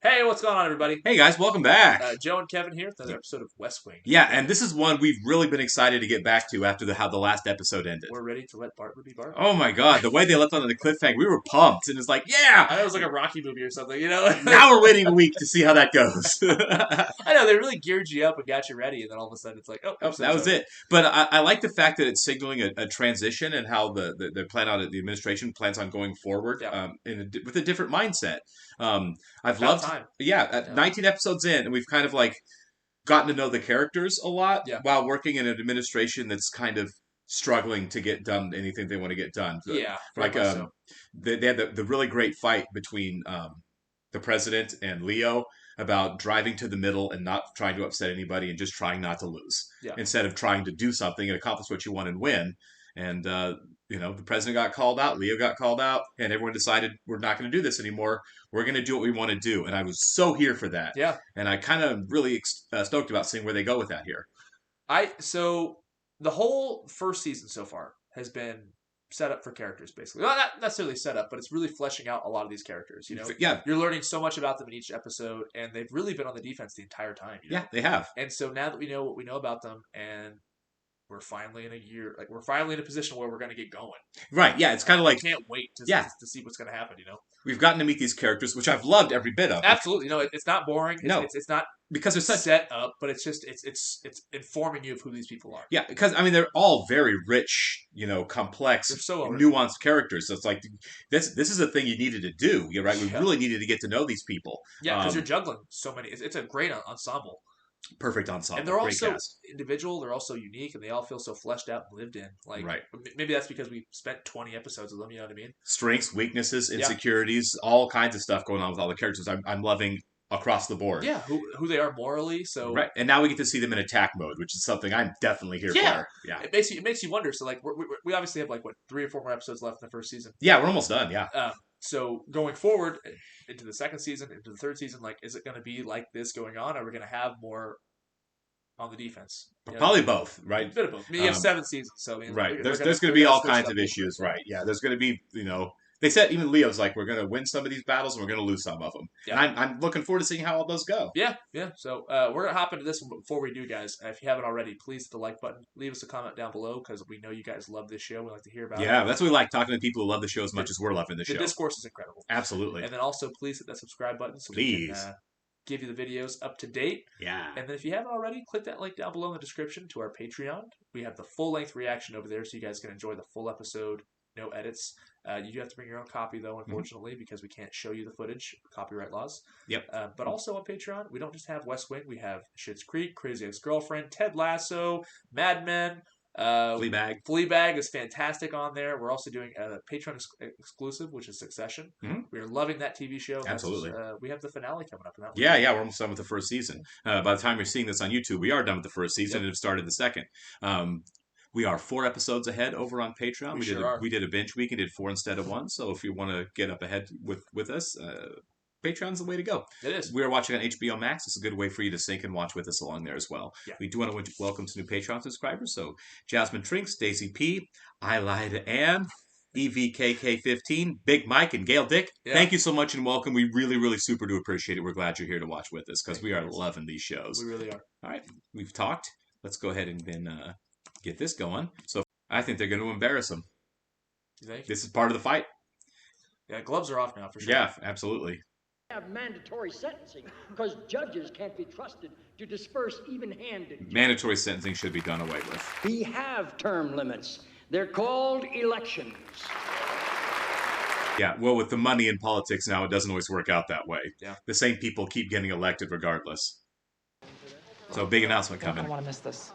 Hey, what's going on, everybody? Hey guys, welcome back. Joe and Kevin here with another episode of West Wing. Yeah, and this is one we've really been excited to get back to after how the last episode ended. We're ready to let Bartlett be Bartlett. Oh my god, the way they left on the cliffhanger, we were pumped, and it's like, I know yeah! it was like a Rocky movie or something, you know? Now we're waiting a week to see how that goes. I know, they really geared you up and got you ready, and then all of a sudden it's like, oh, that was it. But I like the fact that it's signaling a transition and how the administration plans on going forward with a different mindset. I've loved time. 19 episodes in, and we've kind of like gotten to know the characters a lot while working in an administration that's kind of struggling to get done anything they want to get done. Yeah, like they had the really great fight between the president and Leo about driving to the middle and not trying to upset anybody and just trying not to lose instead of trying to do something and accomplish what you want and win. And the president got called out, Leo got called out, and everyone decided we're not going to do this anymore. We're going to do what we want to do. And I was so here for that. Yeah. And I kind of really stoked about seeing where they go with that here. So the whole first season so far has been set up for characters, basically. Well, not necessarily set up, but it's really fleshing out a lot of these characters, you know? Yeah. You're learning so much about them in each episode, and they've really been on the defense the entire time. You know? Yeah, they have. And so now that we know what we know about them, and we're finally in we're finally in a position where we're going to get going. Right, yeah, it's kind of like... I can't wait to see what's going to happen, you know? We've gotten to meet these characters, which I've loved every bit of. Absolutely. You know, it's not boring. It's not because they're set up, but it's just it's informing you of who these people are. Yeah, because I mean they're all very rich, complex, nuanced characters. So it's like this is a thing you needed to do. You're right. We really needed to get to know these people. Yeah, because you're juggling so many. It's a great ensemble. Perfect ensemble. And they're also individual. They're also unique, and they all feel so fleshed out and lived in. Like, maybe that's because we spent 20 episodes with them. You know what I mean? Strengths, weaknesses, insecurities, all kinds of stuff going on with all the characters. I'm loving across the board. Yeah, who they are morally. So and now we get to see them in attack mode, which is something I'm definitely here for. Yeah, it makes you wonder. So like we obviously have like 3 or 4 more episodes left in the first season. Yeah, we're almost done. Yeah. So going forward into the second season, into the third season, like, is it going to be like this going on? Or are we going to have more on the defense? Probably both, right? A bit of both. I mean, you have 7 seasons, so there's going to be all kinds of issues, right? Yeah, there's going to be, they said even Leo's like, we're going to win some of these battles and we're going to lose some of them. Yeah. And I'm looking forward to seeing how all those go. Yeah. So we're going to hop into this one, but before we do, guys, if you haven't already, please hit the like button. Leave us a comment down below because we know you guys love this show. We like to hear about it. Yeah, that's what we like, talking to people who love the show as much as we're loving the show. The discourse is incredible. Absolutely. And then also, please hit that subscribe button so we can give you the videos up to date. Yeah. And then if you haven't already, click that link down below in the description to our Patreon. We have the full-length reaction over there so you guys can enjoy the full episode, no edits. You do have to bring your own copy, though, unfortunately, because we can't show you the footage, copyright laws. Yep. But also on Patreon, we don't just have West Wing. We have Schitt's Creek, Crazy Ex-Girlfriend, Ted Lasso, Mad Men. Fleabag is fantastic on there. We're also doing a Patreon exclusive, which is Succession. We're loving that TV show. Absolutely. We have the finale coming up in that one. Yeah, we're almost done with the first season. By the time you're seeing this on YouTube, we are done with the first season and have started the second. We are 4 episodes ahead over on Patreon. We did a binge week and did 4 instead of 1. So if you want to get up ahead with us, Patreon's the way to go. It is. We are watching on HBO Max. It's a good way for you to sync and watch with us along there as well. Yeah. We do want to welcome some new Patreon subscribers. So Jasmine Trinks, Daisy P, I Lie to Ann, EVKK15, Big Mike, and Gail Dick. Yeah. Thank you so much and welcome. We really, really super do appreciate it. We're glad you're here to watch with us because we are loving these shows. We really are. All right. We've talked. Let's go ahead and then get this going. So I think they're going to embarrass them. You think? This is part of the fight. Yeah, gloves are off now for sure. Yeah, absolutely. Have mandatory sentencing because judges can't be trusted to disperse even-handed. Mandatory sentencing should be done away with. We have term limits. They're called elections. Yeah, well, with the money in politics now, it doesn't always work out that way. Yeah. The same people keep getting elected regardless. So big announcement coming. I don't want to miss this.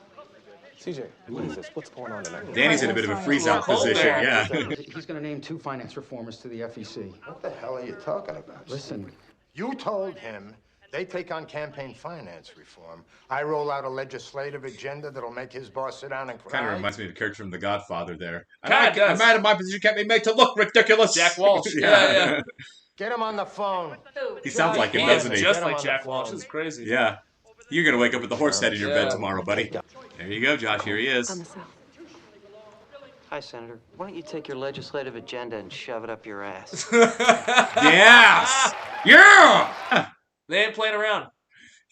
CJ, what is this? What's going on tonight? Danny's in a bit of a freeze-out position, yeah. He's going to name 2 finance reformers to the FEC. What the hell are you talking about? Listen. You told him they take on campaign finance reform. I roll out a legislative agenda that'll make his boss sit down and cry. Kind of reminds me of the character from The Godfather there. I'm mad at my position can't be made to look ridiculous. Jack Walsh. yeah. Get him on the phone. He sounds like him, doesn't he? Just like Jack Walsh. This is crazy. Yeah. You're going to wake up with the horse head in your bed tomorrow, buddy. There you go, Josh. Here he is. On the South. Hi, Senator. Why don't you take your legislative agenda and shove it up your ass? Yes! Yeah! They ain't playing around.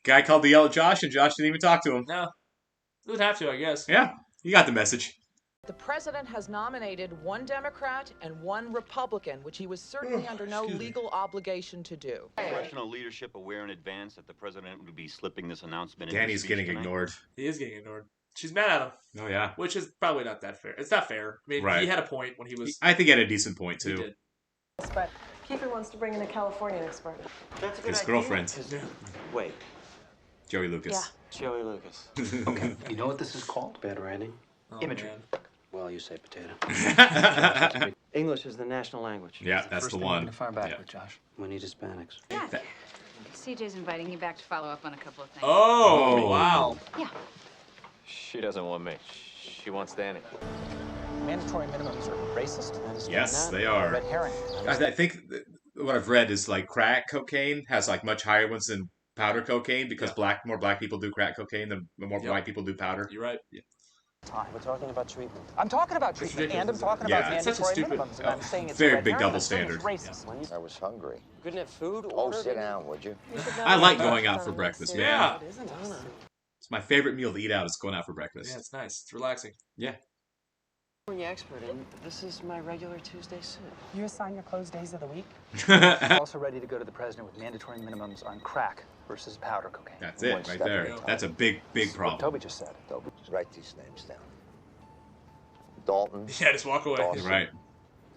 Guy called the yellow Josh, and Josh didn't even talk to him. No. Doesn't have to, I guess. Yeah, you got the message. The president has nominated one Democrat and one Republican, which he was certainly under no legal obligation to do. Congressional leadership aware in advance that the president would be slipping this announcement in Danny's getting ignored. He is getting ignored. She's mad at him. Oh, yeah. Which is probably not that fair. It's not fair. I mean, he had a point when he was... I think he had a decent point, too. He did. But Kiefer wants to bring in a Californian expert. That's a good His idea. girlfriend. Wait. Joey Lucas. Yeah. Joey Lucas. Okay, you know what this is called? Bad writing. Imagery. Man. Well, you say potato. English is the national language. Yeah, that's the one. To fire back with Josh. We need Hispanics. Yeah. CJ's inviting you back to follow up on a couple of things. Oh, wow. Yeah. She doesn't want me. She wants Danny. Mandatory minimums are racist. Yes, they are. Red herring. I think what I've read is like crack cocaine has like much higher ones than powder cocaine because more black people do crack cocaine than more white people do powder. You're right. Yeah. We're talking about treatment. I'm talking about treatment, and I'm talking about mandatory minimums. And I'm saying it's very red big herring, double I'm saying standard. it's racist. I was hungry. Couldn't have food Oh, ordered? sit down, would you? I like going out for breakfast, man. Yeah. It's my favorite meal to eat out is going out for breakfast. Yeah, it's nice. It's relaxing. Yeah. California expert, and this is my regular Tuesday suit. You assign your closed days of the week? Also ready to go to the president with mandatory minimums on crack versus powder cocaine. That's it, right there. That's a big problem. What Toby just said. Toby, just write these names down. Dalton. Yeah, just walk away. Dawson, Right.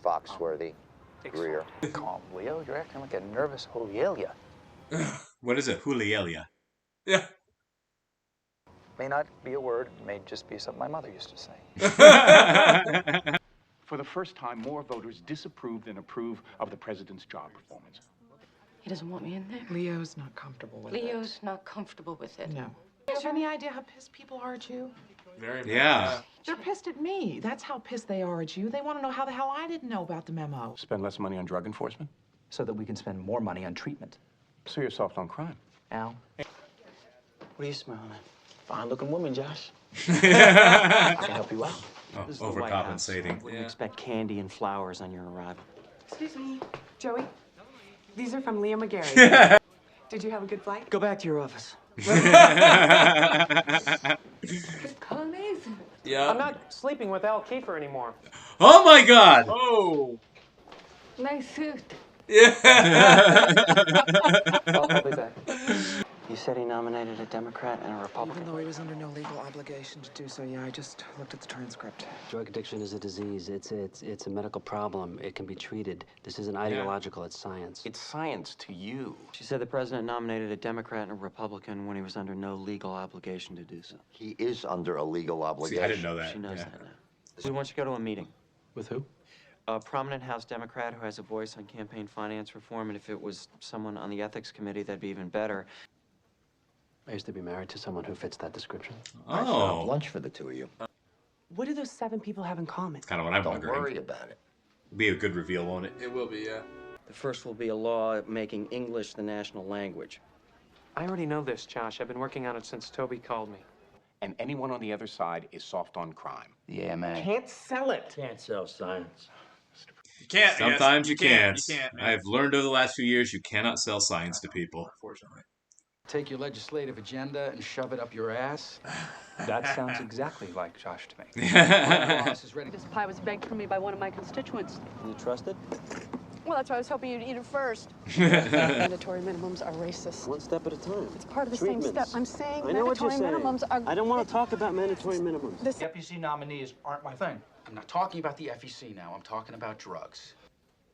Foxworthy. Greer. Calm, Leo. You're acting like a nervous Julielia. What is it? Julielia. Yeah. May not be a word. May just be something my mother used to say. For the first time, more voters disapprove than approve of the president's job performance. He doesn't want me in there. Leo's not comfortable with it. Leo's not comfortable with it. No. Do you have any idea how pissed people are at you? Very much. Yeah. They're pissed at me. That's how pissed they are at you. They want to know how the hell I didn't know about the memo. Spend less money on drug enforcement? So that we can spend more money on treatment. So you're soft on crime. Al? What are you smiling at? Fine-looking woman, Josh. I can help you out. This is the White House. Overcompensating. Wouldn't expect candy and flowers on your arrival. Excuse me, Joey. These are from Leo McGarry. Did you have a good flight? Go back to your office. Amazing. Yeah. I'm not sleeping with Al Kiefer anymore. Oh my God! Oh. Nice suit. Yeah. I'll be back. You said he nominated a Democrat and a Republican. Even though he was under no legal obligation to do so, yeah, I just looked at the transcript. Drug addiction is a disease. It's a medical problem. It can be treated. This isn't ideological. It's science. It's science to you. She said the president nominated a Democrat and a Republican when he was under no legal obligation to do so. He is under a legal obligation. See, I didn't know that. She knows that now. So we want you to go to a meeting. With who? A prominent House Democrat who has a voice on campaign finance reform, and if it was someone on the ethics committee, that'd be even better. I used to be married to someone who fits that description. I set up lunch for the two of you. What do those 7 people have in common? Kind of what I'm Don't wondering. worry about it. Be a good reveal, won't it? It will be, yeah. The first will be a law making English the national language. I already know this, Josh. I've been working on it since Toby called me. And anyone on the other side is soft on crime. The AMA. Can't sell it. Can't sell science. You can't. Sometimes you can't. You can't, man. I've learned over the last few years you cannot sell science to people. Unfortunately. Take your legislative agenda and shove it up your ass? That sounds exactly like Josh to me. My boss is ready. This pie was begged for me by one of my constituents. You trust it? Well, that's why I was hoping you'd eat it first. Mandatory minimums are racist. One step at a time. It's part of the same step. I'm saying I know what you're mandatory saying. minimums are... I don't want to talk about mandatory minimums. The FEC nominees aren't my thing. I'm not talking about the FEC now. I'm talking about drugs.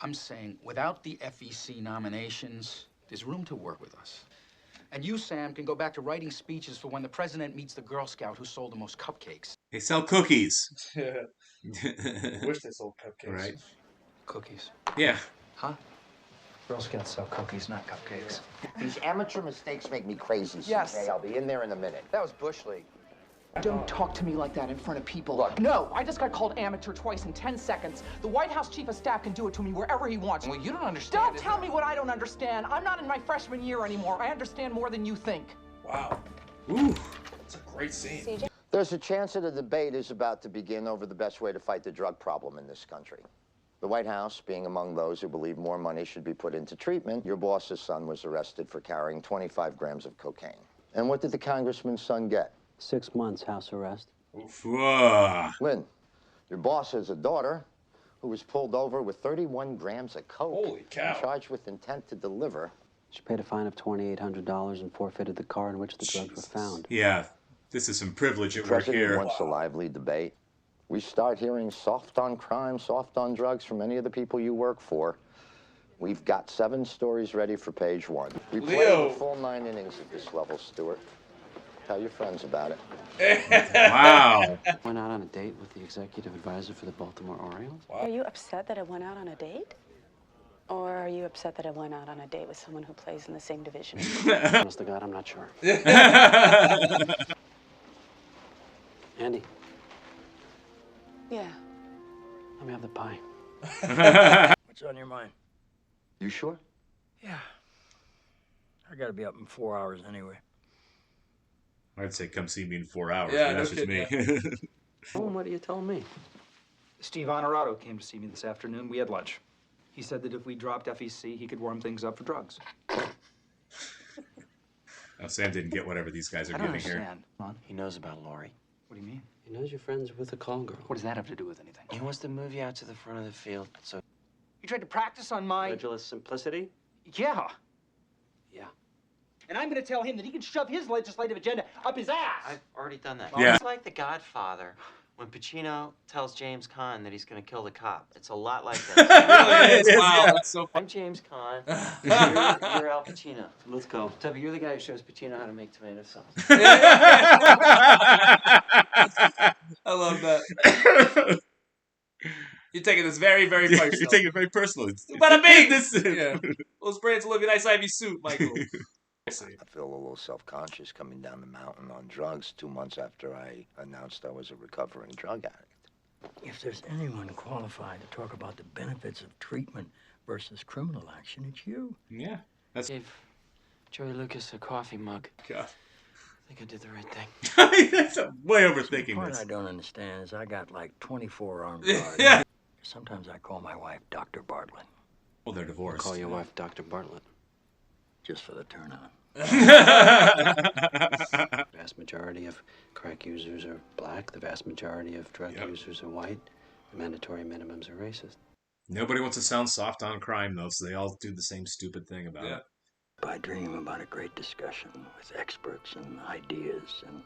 I'm saying without the FEC nominations, there's room to work with us. And you, Sam, can go back to writing speeches for when the president meets the Girl Scout who sold the most cupcakes. They sell cookies. Wish they sold cupcakes. Right. Cookies. Yeah. Huh? Girl Scouts sell cookies, not cupcakes. These amateur mistakes make me crazy, Yes. CJ. I'll be in there in a minute. That was Bush League. Don't talk to me like that in front of people. Look. No, I just got called amateur twice in 10 seconds. The White House chief of staff can do it to me wherever he wants. Well, you don't understand. Don't tell me what I don't understand. I'm not in my freshman year anymore. I understand more than you think. Wow. Ooh. That's a great scene. There's a chance that a debate is about to begin over the best way to fight the drug problem in this country. The White House being among those who believe more money should be put into treatment, your boss's son was arrested for carrying 25 grams of cocaine. And what did the congressman's son get? 6 months house arrest. Lynn, your boss has a daughter who was pulled over with 31 grams of coke. Holy cow. Charged with intent to deliver. She paid a fine of $2,800 and forfeited the car in which the drugs were found. Yeah, this is some privilege at The work president here. wants a lively debate. We start hearing soft on crime, soft on drugs from any of the people you work for. We've got 7 stories ready for page 1. We played the full 9 innings at this level, Stuart. Tell your friends about it. Wow. Went out on a date with the executive advisor for the Baltimore Orioles. Are you upset that I went out on a date? Or are you upset that I went out on a date with someone who plays in the same division? Honest to God, I'm not sure. Andy. Yeah. Let me have the pie. What's on your mind? You sure? Yeah. I gotta be up in 4 hours anyway. I'd say come see me in 4 hours. Yeah, but no that's just me. kidding, Oh, what are you telling me? Steve Honorato came to see me this afternoon. We had lunch. He said that if we dropped FEC, he could warm things up for drugs. Now, Sam didn't get whatever these guys are I don't giving here. understand. He knows about Lori. What do you mean? He knows you're friends with the call girl. What does that have to do with anything? He wants to move you out to the front of the field, so... You tried to practice on my... Legiless simplicity? Yeah. Yeah. And I'm gonna tell him that he can shove his legislative agenda up his ass. I've already done that. Yeah. It's like The Godfather when Pacino tells James Caan that he's going to kill the cop. It's a lot like that. It really is. Wow, that's so I'm James Caan. You're Al Pacino. Let's go. Tubby, you're the guy who shows Pacino how to make tomato sauce. I love that. You're taking this very, very personal. You're taking it very personal. Bada bing! Yeah. Those brains look a nice Ivy suit, Michael. I feel a little self-conscious coming down the mountain on drugs 2 months after I announced I was a recovering drug addict. If there's anyone qualified to talk about the benefits of treatment versus criminal action, it's you. Yeah. That's... Gave Joey Lucas a coffee mug. God. I think I did the right thing. That's way The overthinking part this. I don't understand is I got like 24 armed guards. Yeah. Sometimes I call my wife Dr. Bartlett, Well, they're divorced. Call your wife Dr. Bartlett. just for the turn on. The vast majority of crack users are black. The vast majority of drug users are white. The mandatory minimums are racist. Nobody wants to sound soft on crime, though, so they all do the same stupid thing about it. I dream about a great discussion with experts and ideas and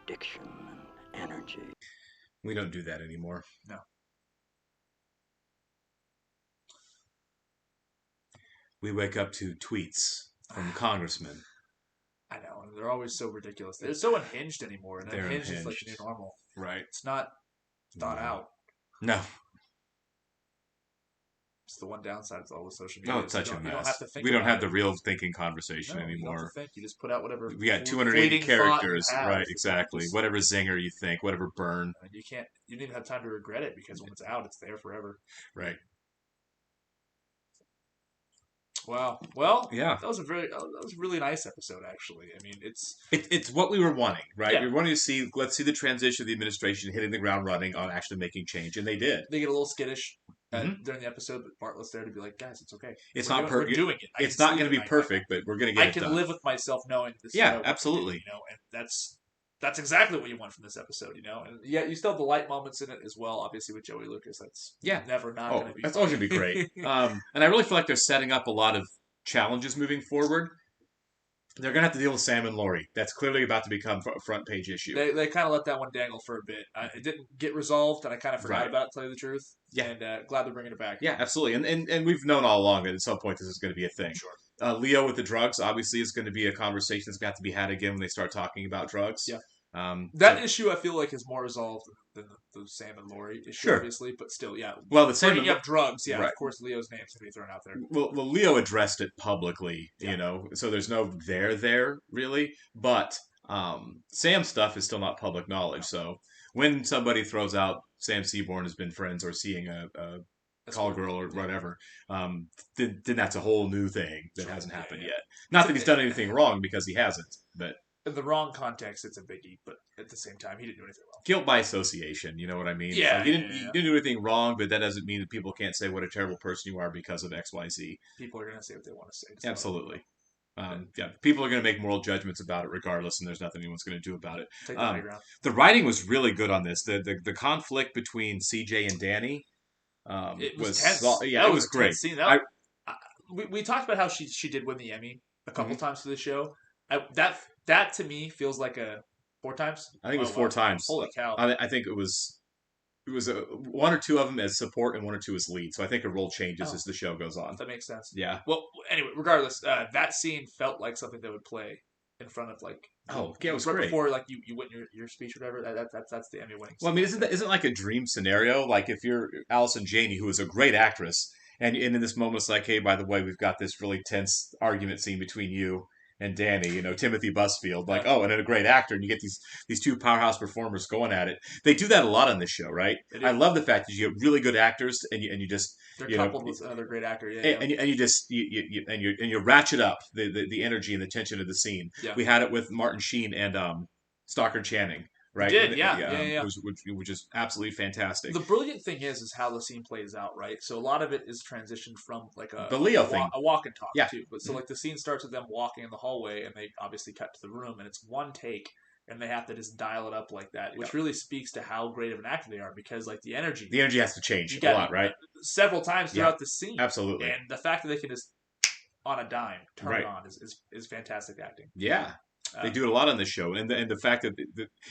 diction and energy. We don't do that anymore. No. We wake up to tweets from congressmen. I know, and they're always so ridiculous. They're so unhinged anymore, and They're unhinged is like unhinged. the new normal. Right. It's not thought out. No. It's the one downside of all the social media. No, is it's such a you don't have mess. to think We don't about have the it. real thinking conversation No, you don't anymore. have to think. You just put out whatever. We got 280 fleeting thought characters. you have. Right, exactly. Just- Whatever zinger you think, whatever burn. You can't. You don't even have time to regret it because when it's out, it's there forever. Right. Wow. Well, Yeah. that was a really nice episode, actually. I mean, it's It's what we were wanting, right? Yeah. We were wanting to see, let's see the transition of the administration hitting the ground running on actually making change, and they did. they get a little skittish Mhm. during the episode, but Bartlett's there to be like, guys, it's okay. It's We're not doing- perfect. We're doing it. I It's can not see going to it. be perfect, but we're going to get I it can done. live with myself knowing this. Yeah, is what we do, absolutely. you know, and that's exactly what you want from this episode, you know. And yeah, you still have the light moments in it as well. Obviously, with Joey Lucas, that's never not going to be. That's always going to be great. And I really feel like they're setting up a lot of challenges moving forward. They're going to have to deal with Sam and Lori. That's clearly about to become a front page issue. They kind of let that one dangle for a bit. It didn't get resolved, and I kind of forgot Right. about it, to tell you the truth. Yeah. And glad they're bringing it back. Yeah, absolutely. And we've known all along that at some point this is going to be a thing. Sure. Leo with the drugs, obviously, is going to be a conversation that's got to be had again when they start talking about drugs. Yeah. That issue, I feel like, is more resolved than the Sam and Lori issue, Sure. obviously. But still, yeah. Well, the Sam bringing and- up drugs, yeah, Right. of course, Leo's name's going to be thrown out there. Well, Leo addressed it publicly, you know, so there's no there, really. But Sam's stuff is still not public knowledge. So when somebody throws out Sam Seaborn has been friends or seeing a call girl or whatever, then that's a whole new thing that hasn't happened yet. Not that he's done anything wrong, because he hasn't, but in the wrong context, it's a biggie, but at the same time, he didn't do anything wrong. Guilt by association, you know what I mean? Yeah, like, you didn't do anything wrong, but that doesn't mean that people can't say what a terrible person you are because of X, Y, Z. People are going to say what they want to say. Absolutely. People are going to make moral judgments about it regardless, and there's nothing anyone's going to do about it. Take the high ground. The writing was really good on this. The conflict between CJ and Danny it was tense. It was great. Scene. We talked about how she did win the Emmy a couple times for the show. That to me feels like 4 times. I think it was 4 times. Holy cow! I think it was 1 or 2 of them as support and 1 or 2 as lead. So I think a role changes as the show goes on. That makes sense. Yeah. Well, anyway, regardless, that scene felt like something that would play in front of like. It was right great. Before like you win your speech or whatever. That's the Emmy winning. Well, I mean, isn't like a dream scenario? Like if you're Allison Janney, who is a great actress, and in this moment it's like, hey, by the way, we've got this really tense argument scene between you and Danny, Timothy Busfield, like, and then a great actor, and you get these 2 powerhouse performers going at it. They do that a lot on this show, right? I love the fact that you get really good actors, and you just they're coupled with another great actor, and you just you ratchet up the energy and the tension of the scene. Yeah. We had it with Martin Sheen and Stockard Channing. Right? We did, yeah. Which is absolutely fantastic. The brilliant thing is how the scene plays out, right? So a lot of it is transitioned from like the Leo thing, a walk and talk too. But so like the scene starts with them walking in the hallway, and they obviously cut to the room, and it's 1 take, and they have to just dial it up like that, which really speaks to how great of an actor they are, because like the energy has to change a lot, right? Several times throughout the scene, absolutely, and the fact that they can just on a dime turn it on is fantastic acting. Yeah. They do it a lot on this show, and the fact that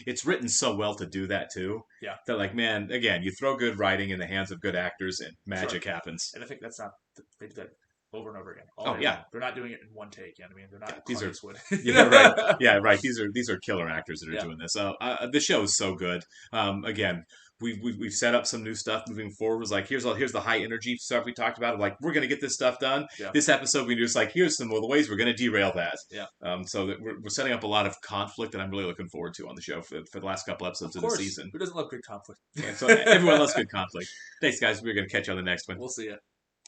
it's written so well to do that too. Yeah, that like, man, again, you throw good writing in the hands of good actors, and magic happens. And I think they do that over and over again. They're not doing it in 1 take. You know what I mean? They're not. These are Eastwood. right. Yeah, right. These are killer actors that are doing this. The show is so good. Again. We've set up some new stuff moving forward. It was like, here's the high energy stuff we talked about. Like, we're going to get this stuff done. Yeah. This episode, we just like, here's some of the ways we're going to derail that. Yeah. So that we're setting up a lot of conflict that I'm really looking forward to on the show for the last couple episodes of the season. Who doesn't love good conflict? Yeah, so everyone loves good conflict. Thanks, guys. We're going to catch you on the next one. We'll see you.